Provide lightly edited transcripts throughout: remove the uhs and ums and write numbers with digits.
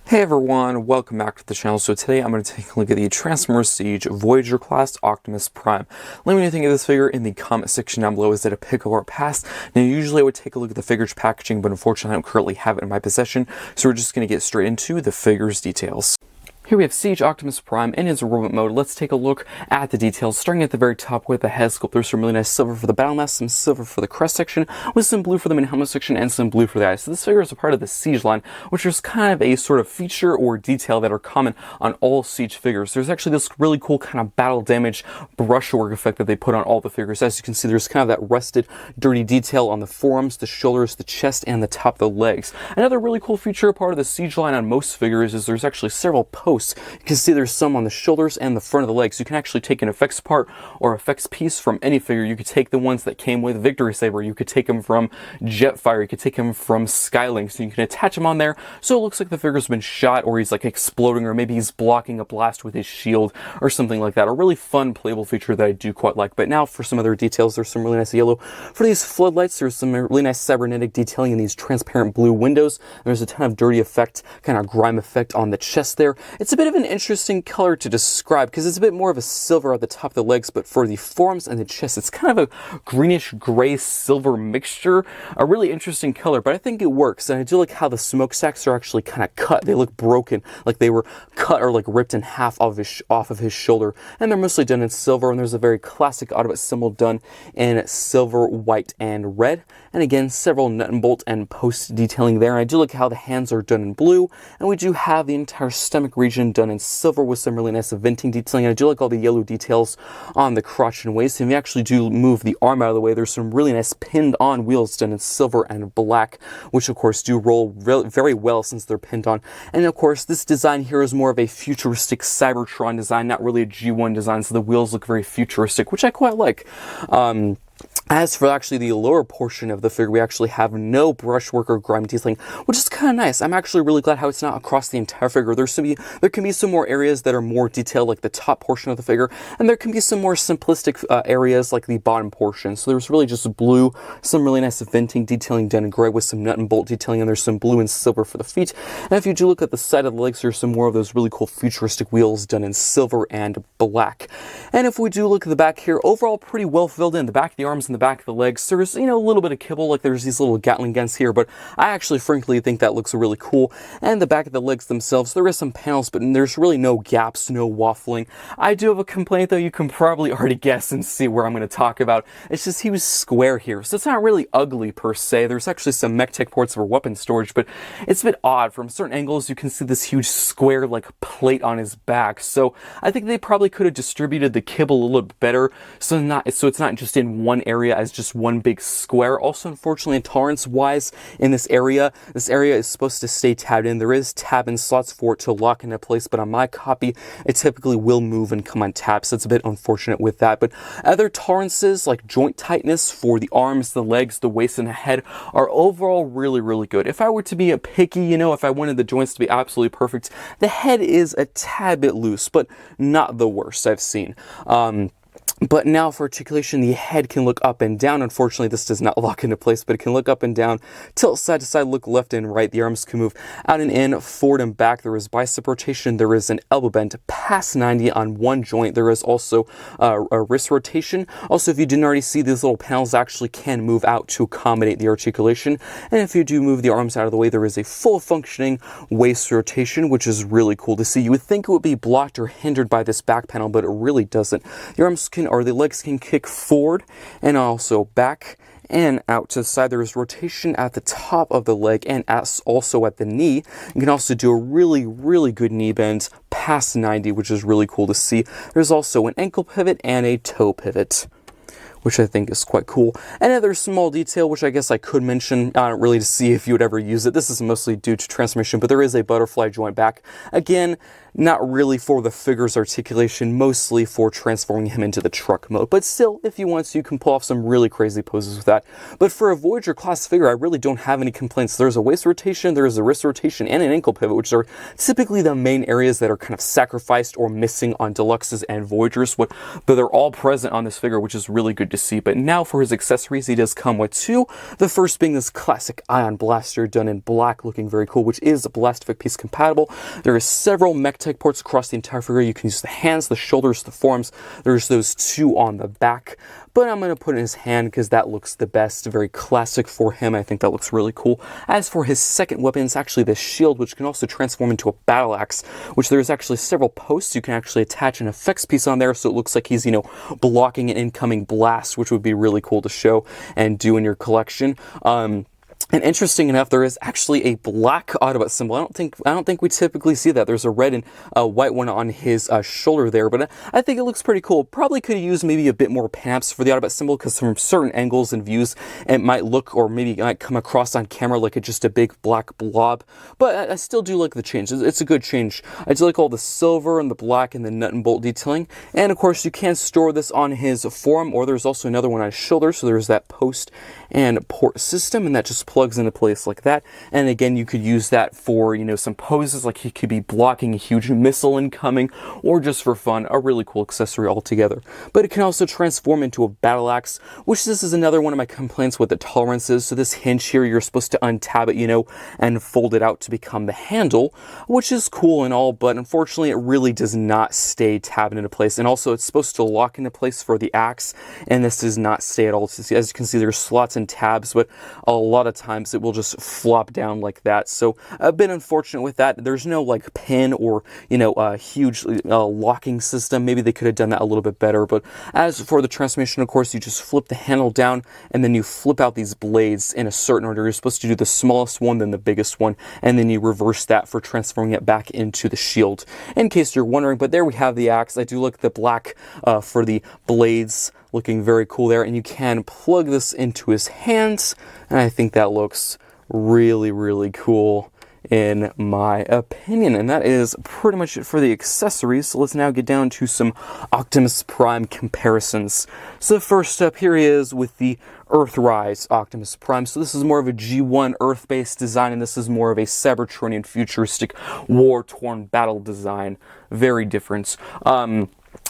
Hey everyone, welcome back to the channel. So today I'm going to take a look at the Transformers Siege Voyager class Optimus Prime. Let me know what you think of this figure in the comment section down below. Is it a pick or a pass? Now usually I would take a look at the figure's packaging, but unfortunately I don't currently have it in my possession. So we're just going to get straight into the figure's details. Here we have Siege Optimus Prime in his robot mode. Let's take a look at the details, starting at the very top with the head sculpt. There's some really nice silver for the battle mask, some silver for the crest section, with some blue for the main helmet section, and some blue for the eyes. So this figure is a part of the Siege line, which is kind of a sort of feature or detail that are common on all Siege figures. There's actually this really cool kind of battle damage brushwork effect that they put on all the figures. As you can see, there's kind of that rusted, dirty detail on the forearms, the shoulders, the chest, and the top of the legs. Another really cool feature, part of the Siege line on most figures, is there's actually several posts. You can see there's some on the shoulders and the front of the legs. You can actually take an effects part or effects piece from any figure. You could take the ones that came with Victory Saber. You could take them from Jetfire. You could take them from Skylink. So you can attach them on there so it looks like the figure's been shot, or he's like exploding, or maybe he's blocking a blast with his shield or something like that. A really fun playable feature that I do quite like. But now for some other details, there's some really nice yellow for these floodlights. There's some really nice cybernetic detailing in these transparent blue windows. There's a ton of dirty effect, kind of grime effect on the chest there. It's a bit of an interesting color to describe because it's a bit more of a silver at the top of the legs, but for the forearms and the chest, it's kind of a greenish gray silver mixture. A really interesting color, but I think it works. And I do like how the smokestacks are actually kind of cut. They look broken, like they were cut or like ripped in half off of his shoulder. And they're mostly done in silver, and there's a very classic Autobot symbol done in silver, white, and red. And again, several nut and bolt and post detailing there. And I do like how the hands are done in blue, and we do have the entire stomach region done in silver with some really nice venting detailing. And I do like all the yellow details on the crotch and waist. And if you actually do move the arm out of the way, there's some really nice pinned on wheels done in silver and black, which of course do roll very well since they're pinned on. And of course, this design here is more of a futuristic Cybertron design, not really a G1 design, so the wheels look very futuristic, which I quite like. As for actually the lower portion of the figure, we actually have no brushwork or grime detailing, which is kind of nice. I'm actually really glad how it's not across the entire figure. There can be some more areas that are more detailed, like the top portion of the figure, and there can be some more simplistic areas like the bottom portion. So there's really just blue, some really nice venting detailing done in gray with some nut and bolt detailing, and there's some blue and silver for the feet. And if you do look at the side of the legs, there's some more of those really cool futuristic wheels done in silver and black. And if we do look at the back here, overall pretty well filled in. The back of the arms and the back of the legs, there's, a little bit of kibble, like there's these little Gatling guns here, but I actually frankly think that looks really cool. And the back of the legs themselves, there is some panels, but there's really no gaps, no waffling. I do have a complaint though, you can probably already guess and see where I'm going to talk about. It's just he was square here, so it's not really ugly per se. There's actually some mech tech ports for weapon storage, but it's a bit odd. From certain angles, you can see this huge square like plate on his back, so I think they probably could have distributed the kibble a little bit better, so it's not just in one area as just one big square. Also, unfortunately, tolerance-wise, in this area is supposed to stay tabbed in. There is tab-in slots for it to lock into place, but on my copy, it typically will move and come on tab, so it's a bit unfortunate with that. But other tolerances, like joint tightness for the arms, the legs, the waist, and the head, are overall really, really good. If I were to be a picky, if I wanted the joints to be absolutely perfect, the head is a tad bit loose, but not the worst I've seen. But now for articulation, the head can look up and down. Unfortunately, this does not lock into place, but it can look up and down, tilt side to side, look left and right. The arms can move out and in, forward and back. There is bicep rotation. There is an elbow bend past 90 on one joint. There is also a wrist rotation. Also, if you didn't already see, these little panels actually can move out to accommodate the articulation. And if you do move the arms out of the way, there is a full functioning waist rotation, which is really cool to see. You would think it would be blocked or hindered by this back panel, but it really doesn't. The legs can kick forward and also back and out to the side. There is rotation at the top of the leg and also at the knee. You can also do a really, really good knee bend past 90, which is really cool to see. There's also an ankle pivot and a toe pivot, which I think is quite cool. Another small detail, which I guess I could mention, not really to see if you would ever use it. This is mostly due to transformation, but there is a butterfly joint back. Again, not really for the figure's articulation, mostly for transforming him into the truck mode. But still, if you want to, you can pull off some really crazy poses with that. But for a Voyager class figure, I really don't have any complaints. There's a waist rotation, there's a wrist rotation, and an ankle pivot, which are typically the main areas that are kind of sacrificed or missing on Deluxes and Voyagers, but they're all present on this figure, which is really good to see. But now for his accessories, he does come with two. The first being this classic ion blaster done in black, looking very cool, which is Blastovic piece compatible. There are several mech-type ports across the entire figure. You can use the hands, the shoulders, the forearms. There's those two on the back, but I'm going to put it in his hand because that looks the best. Very classic for him. I think that looks really cool. As for his second weapon, it's actually the shield, which can also transform into a battle axe, which there's actually several posts. You can actually attach an effects piece on there, so it looks like he's, blocking an incoming blast, which would be really cool to show and do in your collection. And interesting enough, there is actually a black Autobot symbol. I don't think we typically see that. There's a red and a white one on his shoulder there, but I think it looks pretty cool. Probably could use maybe a bit more panaps for the Autobot symbol, because from certain angles and views, it might look, or maybe it might come across on camera like just a big black blob. But I still do like the change. It's a good change. I do like all the silver and the black and the nut and bolt detailing. And of course, you can store this on his forearm, or there's also another one on his shoulder. So there's that post and port system, and that just plugs into place like that. And again, you could use that for, some poses, like he could be blocking a huge missile incoming, or just for fun, a really cool accessory altogether. But it can also transform into a battle axe, which this is another one of my complaints with the tolerances. So this hinge here, you're supposed to untab it, and fold it out to become the handle, which is cool and all, but unfortunately it really does not stay tabbed into place. And also it's supposed to lock into place for the axe, and this does not stay at all. As you can see, there's slots and tabs, but a lot of times it will just flop down like that. So a bit unfortunate with that. There's no like pin or a huge locking system. Maybe they could have done that a little bit better. But as for the transformation, of course, you just flip the handle down and then you flip out these blades in a certain order. You're supposed to do the smallest one, then the biggest one, and then you reverse that for transforming it back into the shield, in case you're wondering. But there we have the axe. I do like the black for the blades, looking very cool there, and you can plug this into his hands, and I think that looks really, really cool in my opinion. And that is pretty much it for the accessories. So let's now get down to some Optimus Prime comparisons. So the first step here is with the Earthrise Optimus Prime. So this is more of a G1 Earth-based design, and this is more of a Cybertronian futuristic war-torn battle design. Very different.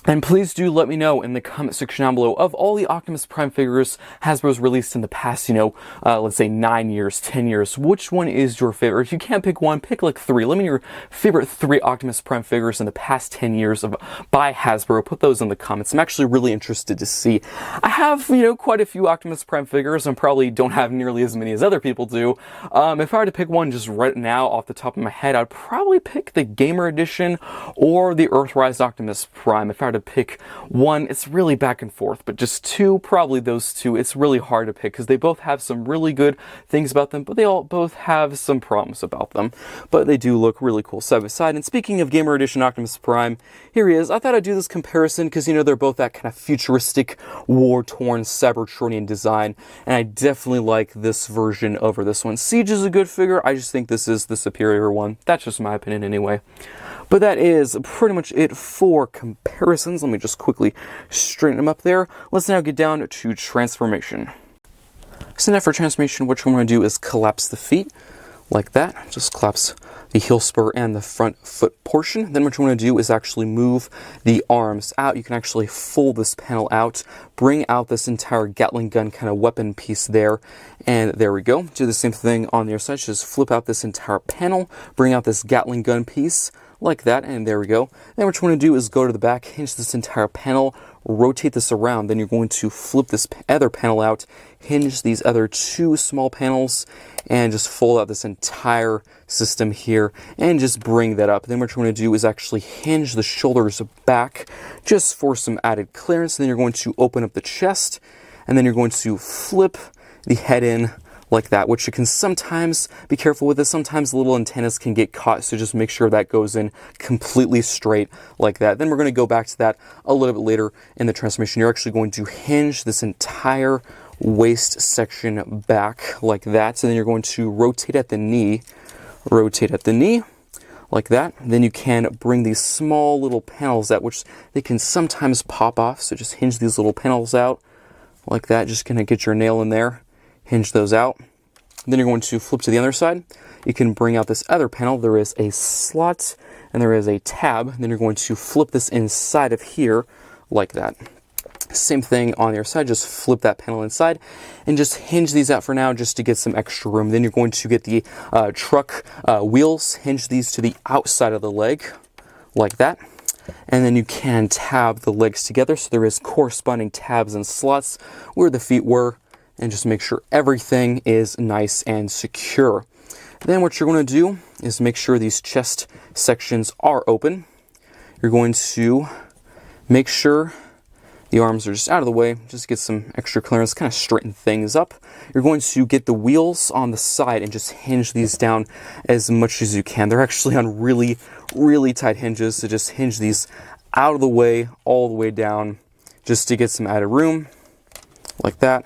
And please do let me know in the comment section down below, of all the Optimus Prime figures Hasbro's released in the past, let's say 9 years, 10 years, which one is your favorite? If you can't pick one, pick like 3. Let me know your favorite 3 Optimus Prime figures in the past 10 years by Hasbro. Put those in the comments. I'm actually really interested to see. I have, quite a few Optimus Prime figures, and probably don't have nearly as many as other people do. If I were to pick one just right now off the top of my head, I'd probably pick the Gamer Edition or the Earthrise Optimus Prime. If I were to pick one, it's really back and forth, but just 2, probably those 2. It's really hard to pick because they both have some really good things about them, but they all both have some problems about them. But they do look really cool side by side. And speaking of Gamer Edition Optimus Prime, here he is. I thought I'd do this comparison because, they're both that kind of futuristic, war-torn Cybertronian design, and I definitely like this version over this one. Siege is a good figure. I just think this is the superior one. That's just my opinion anyway. But that is pretty much it for comparisons. Let me just quickly straighten them up there. Let's now get down to transformation. So now for transformation, what we're going to do is collapse the feet like that. Just collapse the heel spur and the front foot portion. Then what you want to do is actually move the arms out. You can actually fold this panel out, bring out this entire Gatling gun kind of weapon piece there, and there we go. Do the same thing on the other side. Just flip out this entire panel, bring out this Gatling gun piece, like that, and there we go. Then what you want to do is go to the back, hinge this entire panel, rotate this around, then you're going to flip this other panel out, hinge these other 2 small panels, and just fold out this entire system here, and just bring that up. Then what you're going to do is actually hinge the shoulders back, just for some added clearance. Then you're going to open up the chest, and then you're going to flip the head in, like that, which you can sometimes be careful with this. Sometimes the little antennas can get caught, so just make sure that goes in completely straight like that. Then we're going to go back to that a little bit later in the transformation. You're actually going to hinge this entire waist section back like that. So then you're going to rotate at the knee like that. Then you can bring these small little panels out, which they can sometimes pop off. So just hinge these little panels out like that. Just gonna get your nail in there, hinge those out. Then you're going to flip to the other side. You can bring out this other panel. There is a slot and there is a tab. Then you're going to flip this inside of here like that. Same thing on your side, just flip that panel inside and just hinge these out for now just to get some extra room. Then you're going to get the truck wheels, hinge these to the outside of the leg like that. And then you can tab the legs together so there is corresponding tabs and slots where the feet were, and just make sure everything is nice and secure. Then what you're going to do is make sure these chest sections are open. You're going to make sure the arms are just out of the way, just get some extra clearance, kind of straighten things up. You're going to get the wheels on the side and just hinge these down as much as you can. They're actually on really, really tight hinges, so just hinge these out of the way, all the way down, just to get some added room, like that.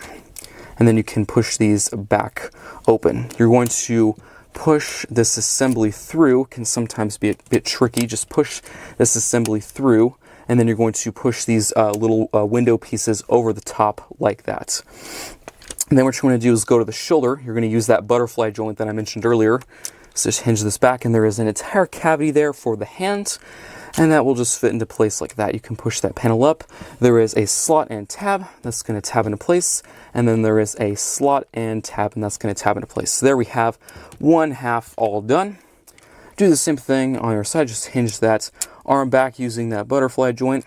And then you can push these back open. You're going to push this assembly through, can sometimes be a bit tricky, just push this assembly through. And then you're going to push these little window pieces over the top like that. And then what you're going to do is go to the shoulder. You're going to use that butterfly joint that I mentioned earlier. So just hinge this back, and there is an entire cavity there for the hand. And that will just fit into place like that. You can push that panel up. There is a slot and tab that's going to tab into place. And then there is a slot and tab, and that's going to tab into place. So there we have one half all done. Do the same thing on your side. Just hinge that arm back using that butterfly joint,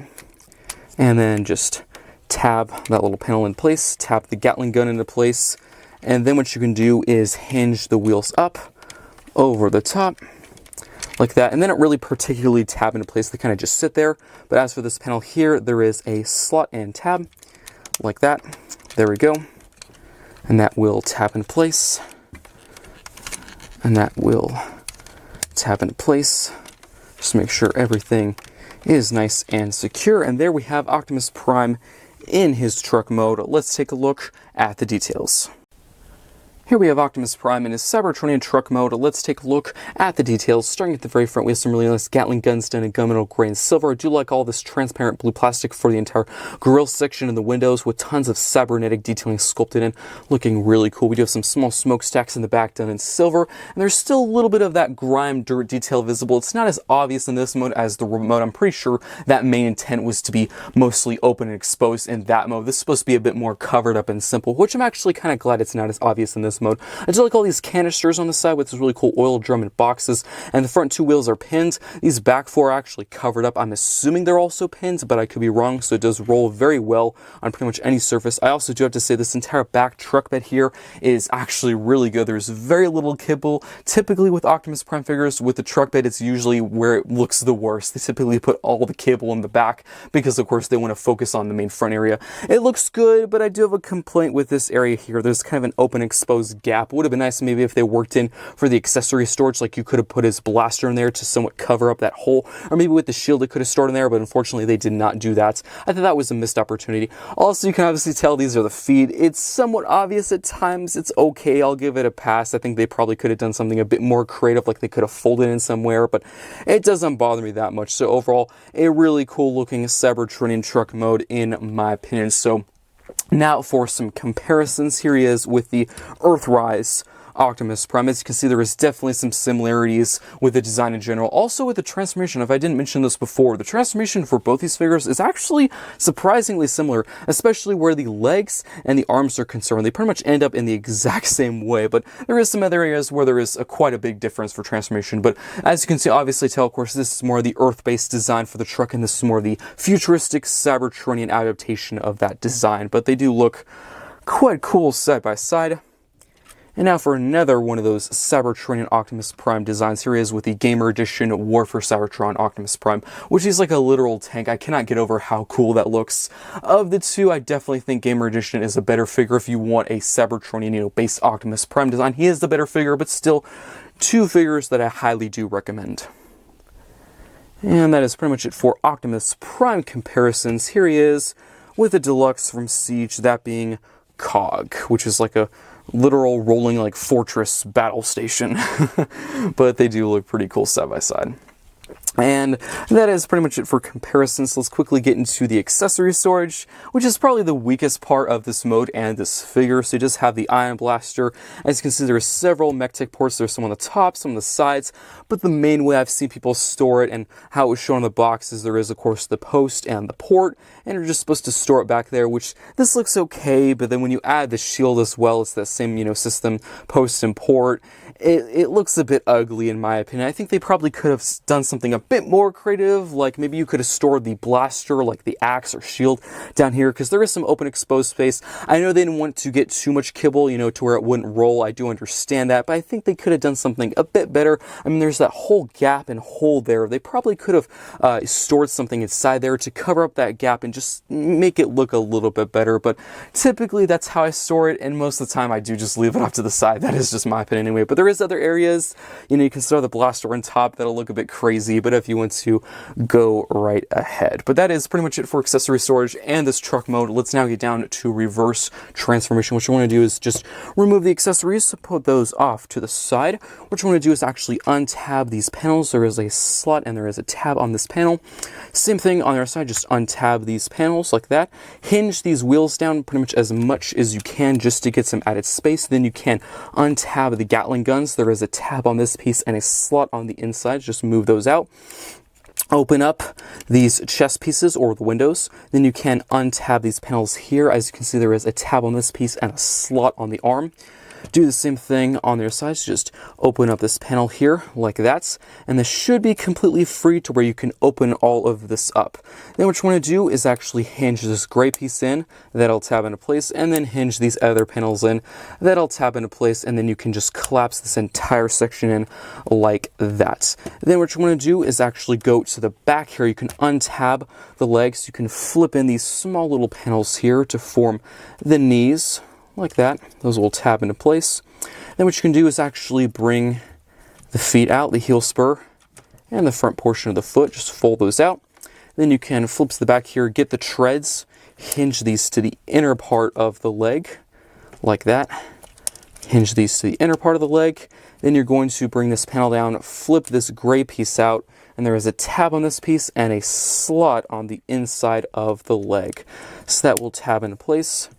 and then just tab that little panel in place, tap the Gatling gun into place, and then what you can do is hinge the wheels up over the top like that, and then it really particularly tab into place. They kind of just sit there. But as for this panel here, there is a slot and tab like that. There we go, and that will tap into place, and that will tap into place. Just make sure everything is nice and secure. And there we have Optimus Prime in his truck mode. Let's take a look at the details. Here we have Optimus Prime in his Cybertronian truck mode. Let's take a look at the details. Starting at the very front, we have some really nice Gatling guns done in gunmetal gray and silver. I do like all this transparent blue plastic for the entire grille section and the windows, with tons of cybernetic detailing sculpted in, looking really cool. We do have some small smokestacks in the back done in silver, and there's still a little bit of that grime dirt detail visible. It's not as obvious in this mode as the mode. I'm pretty sure that main intent was to be mostly open and exposed in that mode. This is supposed to be a bit more covered up and simple, which I'm actually kind of glad it's not as obvious in this mode. I do like all these canisters on the side with this really cool oil drum and boxes, and the front two wheels are pinned. These back four are actually covered up. I'm assuming they're also pinned, but I could be wrong, so it does roll very well on pretty much any surface. I also do have to say this entire back truck bed here is actually really good. There's very little kibble. Typically with Optimus Prime figures, with the truck bed, it's usually where it looks the worst. They typically put all the kibble in the back because, of course, they want to focus on the main front area. It looks good, but I do have a complaint with this area here. There's kind of an open exposed gap. Would have been nice maybe if they worked in for the accessory storage, like you could have put his blaster in there to somewhat cover up that hole, or maybe with the shield it could have stored in there, but unfortunately they did not do that. I thought that was a missed opportunity. Also, you can obviously tell these are the feet. It's somewhat obvious at times. It's okay, I'll give it a pass. I think they probably could have done something a bit more creative, like they could have folded in somewhere, but it doesn't bother me that much. So overall, a really cool looking Cybertronian truck mode in my opinion. So now for some comparisons. Here he is with the Earthrise Optimus Prime. As you can see, there is definitely some similarities with the design in general. Also with the transformation, if I didn't mention this before, the transformation for both these figures is actually surprisingly similar, especially where the legs and the arms are concerned. They pretty much end up in the exact same way, but there is some other areas where there is quite a big difference for transformation. But as you can see, obviously tell, of course, this is more the Earth-based design for the truck, and this is more the futuristic Cybertronian adaptation of that design. But they do look quite cool side by side. And now for another one of those Cybertronian Optimus Prime designs. Here he is with the Gamer Edition War for Cybertron Optimus Prime, which is like a literal tank. I cannot get over how cool that looks. Of the two, I definitely think Gamer Edition is a better figure if you want a Cybertronian, based Optimus Prime design. He is the better figure, but still two figures that I highly do recommend. And that is pretty much it for Optimus Prime comparisons. Here he is with the Deluxe from Siege, that being Cog, which is like a literal rolling like fortress battle station. But they do look pretty cool side by side. And that is pretty much it for comparisons. So let's quickly get into the accessory storage, which is probably the weakest part of this mode and this figure. So you just have the ion blaster. As you can see, there are several mech-tech ports. There's some on the top, some on the sides, but the main way I've seen people store it and how it was shown on the box is there is, of course, the post and the port, and you're just supposed to store it back there, which this looks okay, but then when you add the shield as well, it's that same, system, post and port. It looks a bit ugly in my opinion. I think they probably could have done something a bit more creative, like maybe you could have stored the blaster, like the axe or shield down here, because there is some open exposed space. I know they didn't want to get too much kibble, to where it wouldn't roll. I do understand that, but I think they could have done something a bit better. I mean, there's that whole gap and hole there. They probably could have stored something inside there to cover up that gap and just make it look a little bit better, but typically that's how I store it, and most of the time I do just leave it off to the side. That is just my opinion anyway, but there is other areas, you can store the blaster on top. That'll look a bit crazy, but if you want to, go right ahead. But that is pretty much it for accessory storage and this truck mode. Let's now get down to reverse transformation. What you want to do is just remove the accessories, put those off to the side. What you want to do is actually untab these panels. There is a slot and there is a tab on this panel. Same thing on the other side, just untab these panels like that. Hinge these wheels down pretty much as you can just to get some added space. Then you can untab the Gatling guns. There is a tab on this piece and a slot on the inside. Just move those out. Open up these chest pieces or the windows. Then you can untab these panels here. As you can see, there is a tab on this piece and a slot on the arm. Do the same thing on their sides. Just open up this panel here like that, and this should be completely free to where you can open all of this up. Then what you want to do is actually hinge this gray piece in. That'll tab into place, and then hinge these other panels in. That'll tab into place, and then you can just collapse this entire section in like that. Then what you want to do is actually go to the back here. You can untab the legs. You can flip in these small little panels here to form the knees. Like that. Those will tab into place. Then what you can do is actually bring the feet out, the heel spur, and the front portion of the foot. Just fold those out. Then you can flip to the back here, get the treads, hinge these to the inner part of the leg, like that. Hinge these to the inner part of the leg. Then you're going to bring this panel down, flip this gray piece out, and there is a tab on this piece and a slot on the inside of the leg. So that will tab into place.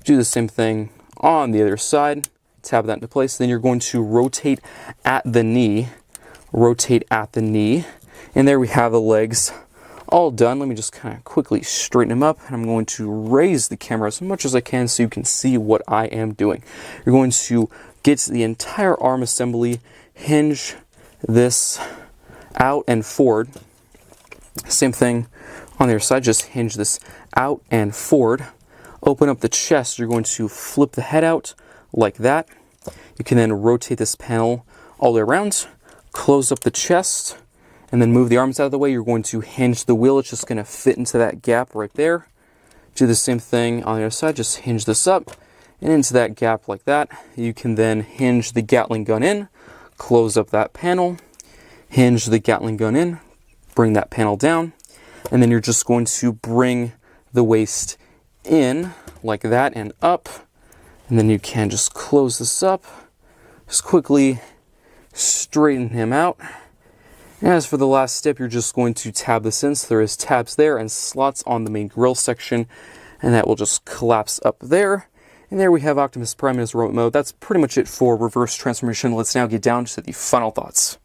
Do the same thing on the other side, tab that into place. Then you're going to rotate at the knee, and there we have the legs all done. Let me just kind of quickly straighten them up, and I'm going to raise the camera as much as I can so you can see what I am doing. You're going to get the entire arm assembly, hinge this out and forward. Same thing on the other side, just hinge this out and forward. Open up the chest. You're going to flip the head out like that. You can then rotate this panel all the way around, close up the chest, and then move the arms out of the way. You're going to hinge the wheel. It's just going to fit into that gap right there. Do the same thing on the other side. Just hinge this up and into that gap like that. You can then hinge the Gatling gun in, close up that panel, hinge the Gatling gun in, bring that panel down, and then you're just going to bring the waist in like that and up, and then you can just close this up, just quickly straighten him out. And as for the last step, you're just going to tab this in. So there is tabs there and slots on the main grill section, and that will just collapse up there. And there we have Optimus Prime in his remote mode. That's pretty much it for reverse transformation. Let's now get down to the final thoughts.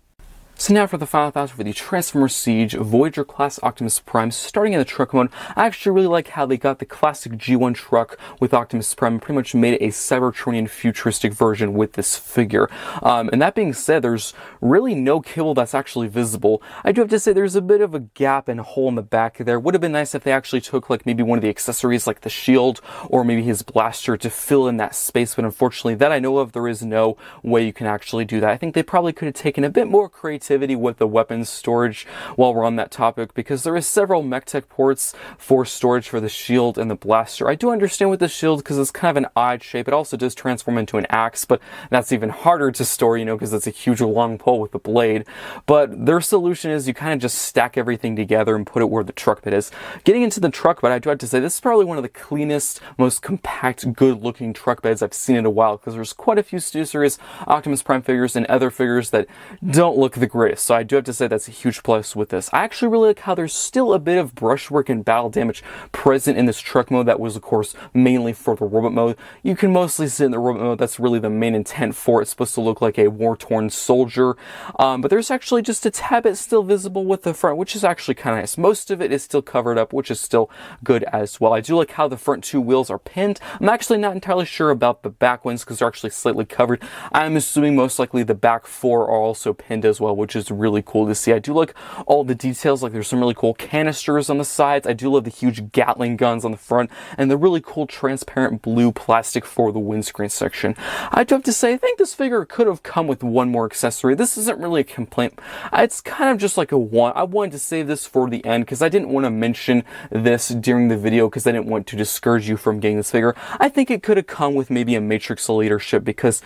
So now for the final thoughts for the Transformers Siege Voyager class Optimus Prime. Starting in the truck mode, I actually really like how they got the classic G1 truck with Optimus Prime and pretty much made it a Cybertronian futuristic version with this figure. And that being said, there's really no kibble that's actually visible. I do have to say there's a bit of a gap and a hole in the back there. Would have been nice if they actually took like maybe one of the accessories like the shield or maybe his blaster to fill in that space, but unfortunately that I know of, there is no way you can actually do that. I think they probably could have taken a bit more creativity connectivity with the weapons storage while we're on that topic, because there is several mech-tech ports for storage for the shield and the blaster. I do understand with the shield because it's kind of an odd shape. It also does transform into an axe, but that's even harder to store, you know, because it's a huge long pole with the blade. But their solution is you kind of just stack everything together and put it where the truck bed is. Getting into the truck bed, I do have to say this is probably one of the cleanest, most compact, good-looking truck beds I've seen in a while, because there's quite a few Studio Series Optimus Prime figures and other figures that don't look the greatest. So I do have to say that's a huge plus with this. I actually really like how there's still a bit of brushwork and battle damage present in this truck mode that was, of course, mainly for the robot mode. You can mostly see it in the robot mode. That's really the main intent for it. It's supposed to look like a war-torn soldier. But there's actually just a tad bit still visible with the front, which is actually kind of nice. Most of it is still covered up, which is still good as well. I do like how the front two wheels are pinned. I'm actually not entirely sure about the back ones because they're actually slightly covered. I'm assuming most likely the back four are also pinned as well, which is really cool to see. I do like all the details, like there's some really cool canisters on the sides. I do love the huge Gatling guns on the front and the really cool transparent blue plastic for the windscreen section. I do have to say, I think this figure could have come with one more accessory. This isn't really a complaint. It's kind of just like a one. I wanted to save this for the end because I didn't want to mention this during the video because I didn't want to discourage you from getting this figure. I think it could have come with maybe a Matrix leadership because,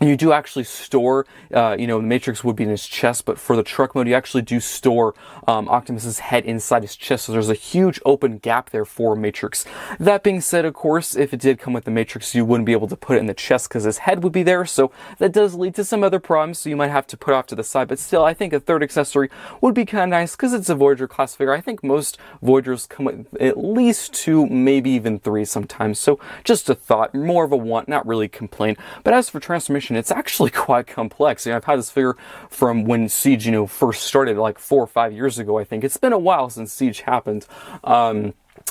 you do actually store, you know, the Matrix would be in his chest, but for the truck mode, you actually do store Optimus's head inside his chest, so there's a huge open gap there for Matrix. That being said, of course, if it did come with the Matrix, you wouldn't be able to put it in the chest because his head would be there, so that does lead to some other problems, so you might have to put it off to the side, but still, I think a third accessory would be kind of nice because it's a Voyager class figure. I think most Voyagers come with at least 2, maybe even 3 sometimes, so just a thought, more of a want, not really complaint. But as for transformation, it's actually quite complex. You know, I've had this figure from when Siege, you know, first started like 4 or 5 years ago, I think. It's been a while since Siege happened.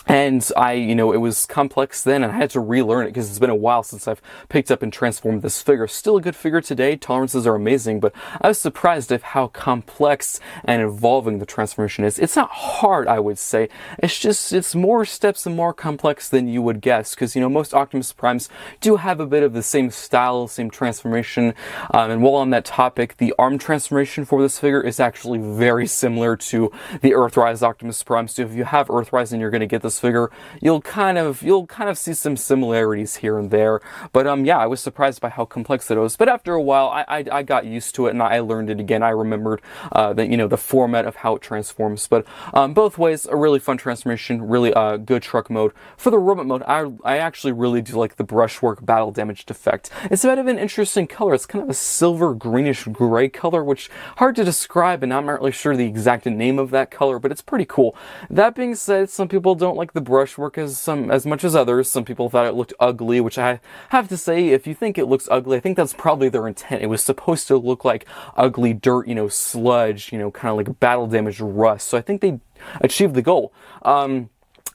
And you know, it was complex then, and I had to relearn it because it's been a while since I've picked up and transformed this figure. Still a good figure today, tolerances are amazing, but I was surprised at how complex and evolving the transformation is. It's not hard, I would say. It's just, it's more steps and more complex than you would guess, because, you know, most Optimus Primes do have a bit of the same style, same transformation, and while on that topic, the arm transformation for this figure is actually very similar to the Earthrise Optimus Prime. So if you have Earthrise and you're going to get this figure, you'll kind of see some similarities here and there. But yeah, I was surprised by how complex it was. But after a while, I got used to it and I learned it again. I remembered that, you know, the format of how it transforms. But both ways, a really fun transformation, really good truck mode. For the robot mode, I actually really do like the brushwork battle damage effect. It's a bit of an interesting color. It's kind of a silver greenish gray color, which hard to describe, and I'm not really sure the exact name of that color, but it's pretty cool. That being said, some people don't like the brushwork as much as others. Some people thought it looked ugly, which I have to say, if you think it looks ugly, I think that's probably their intent. It was supposed to look like ugly dirt, you know, sludge, you know, kind of like battle damage rust. So I think they achieved the goal.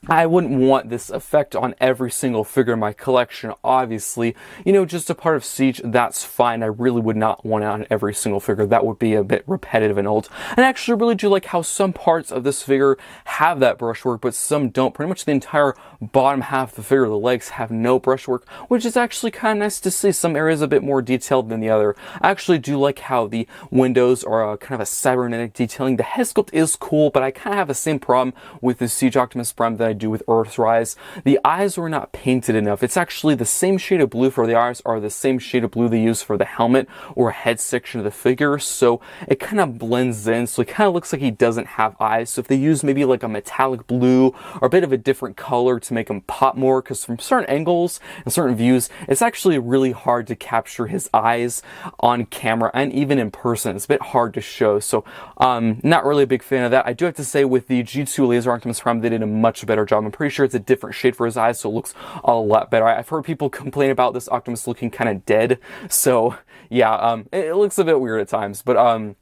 I wouldn't want this effect on every single figure in my collection, obviously. You know, just a part of Siege, that's fine. I really would not want it on every single figure. That would be a bit repetitive and old. And I actually really do like how some parts of this figure have that brushwork, but some don't. Pretty much the entire bottom half of the figure, the legs, have no brushwork, which is actually kind of nice to see. Some areas a bit more detailed than the other. I actually do like how the windows are kind of a cybernetic detailing. The head sculpt is cool, but I kind of have the same problem with the Siege Optimus Prime that I do with Earthrise. The eyes were not painted enough. It's actually the same shade of blue for the eyes, are the same shade of blue they use for the helmet or head section of the figure, so it kind of blends in, so it kind of looks like he doesn't have eyes. So if they use maybe like a metallic blue or a bit of a different color to make him pop more, because from certain angles and certain views, it's actually really hard to capture his eyes on camera and even in person. It's a bit hard to show, so not really a big fan of that. I do have to say, with the G2 Laser Optimus Prime, they did a much better job. I'm pretty sure it's a different shade for his eyes, so it looks a lot better. I've heard people complain about this Optimus looking kind of dead, so yeah, it looks a bit weird at times, but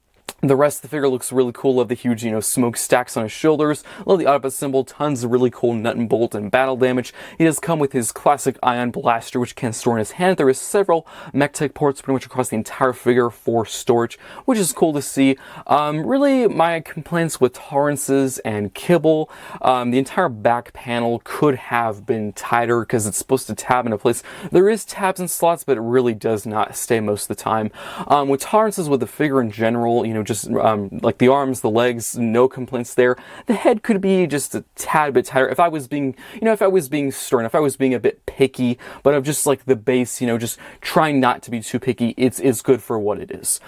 The rest of the figure looks really cool. Love the huge, smokestacks on his shoulders. Love the Autobot symbol. Tons of really cool nut and bolt and battle damage. He does come with his classic ion blaster, which can store in his hand. There is several mech-tech ports pretty much across the entire figure for storage, which is cool to see. Really, my complaints with tolerances and kibble. The entire back panel could have been tighter because it's supposed to tab into place. There is tabs and slots, but it really does not stay most of the time. With tolerances with the figure in general, like the arms, the legs, no complaints there. The head could be just a tad bit tighter. If I was being, if I was being stern, if I was being a bit picky, but of just like the base, just trying not to be too picky, it's good for what it is.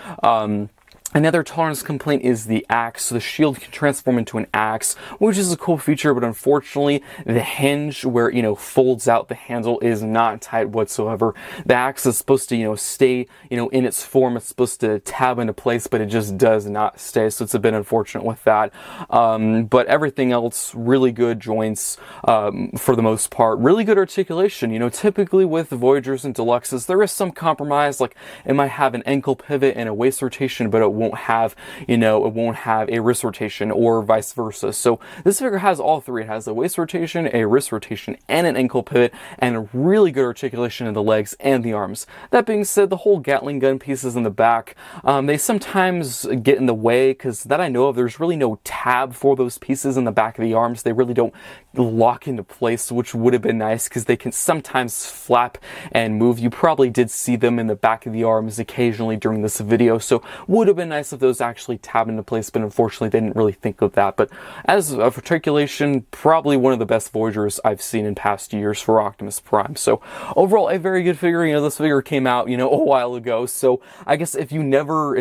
Another tolerance complaint is the axe. So the shield can transform into an axe, which is a cool feature, but unfortunately, the hinge where folds out the handle is not tight whatsoever. The axe is supposed to stay in its form. It's supposed to tab into place, but it just does not stay. So it's a bit unfortunate with that. But everything else, really good joints for the most part. Really good articulation. Typically with Voyagers and Deluxes, there is some compromise. Like it might have an ankle pivot and a waist rotation, but it won't have a wrist rotation or vice versa. So this figure has all three. It has a waist rotation, a wrist rotation, and an ankle pivot, and a really good articulation in the legs and the arms. That being said, the whole Gatling gun pieces in the back, they sometimes get in the way because that I know of, there's really no tab for those pieces in the back of the arms. They really don't lock into place, which would have been nice because they can sometimes flap and move. You probably did see them in the back of the arms occasionally during this video, so would have been nice if those actually tab into place, but unfortunately they didn't really think of that. But as of articulation, probably one of the best Voyagers I've seen in past years for Optimus Prime. So overall, a very good figure. This figure came out, a while ago. So I guess if you never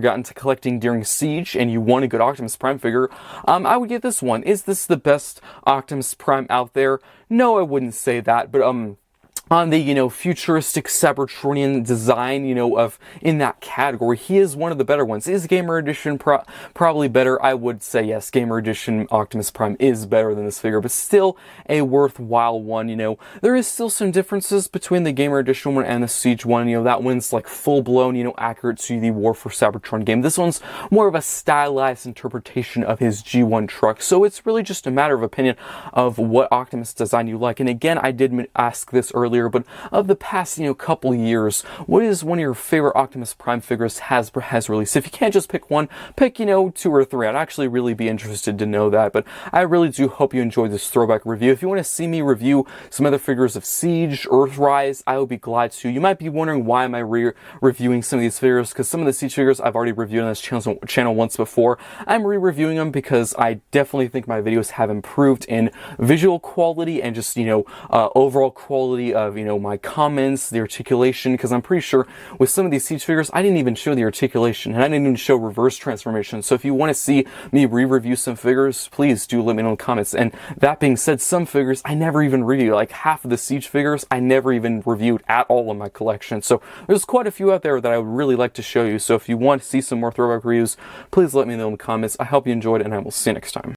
got into collecting during Siege and you want a good Optimus Prime figure, I would get this one. Is this the best Optimus Prime out there? No, I wouldn't say that, but on the, futuristic Cybertronian design, in that category, he is one of the better ones. Is Gamer Edition probably better? I would say yes, Gamer Edition Optimus Prime is better than this figure, but still a worthwhile one, There is still some differences between the Gamer Edition one and the Siege one, that one's like full-blown, accurate to the War for Cybertron game. This one's more of a stylized interpretation of his G1 truck, so it's really just a matter of opinion of what Optimus design you like. And again, I did ask this earlier, but of the past, couple years, what is one of your favorite Optimus Prime figures has released? If you can't just pick one, pick, 2 or 3. I'd actually really be interested to know that, but I really do hope you enjoyed this throwback review. If you want to see me review some other figures of Siege, Earthrise, I would be glad to. You might be wondering why am I reviewing some of these figures, because some of the Siege figures I've already reviewed on this channel once before. I'm re-reviewing them because I definitely think my videos have improved in visual quality and just, overall quality of, my comments, the articulation, because I'm pretty sure with some of these Siege figures, I didn't even show the articulation, and I didn't even show reverse transformation. So if you want to see me re-review some figures, please do let me know in the comments. And that being said, some figures I never even review. Like half of the Siege figures, I never even reviewed at all in my collection. So there's quite a few out there that I would really like to show you. So if you want to see some more throwback reviews, please let me know in the comments. I hope you enjoyed it, and I will see you next time.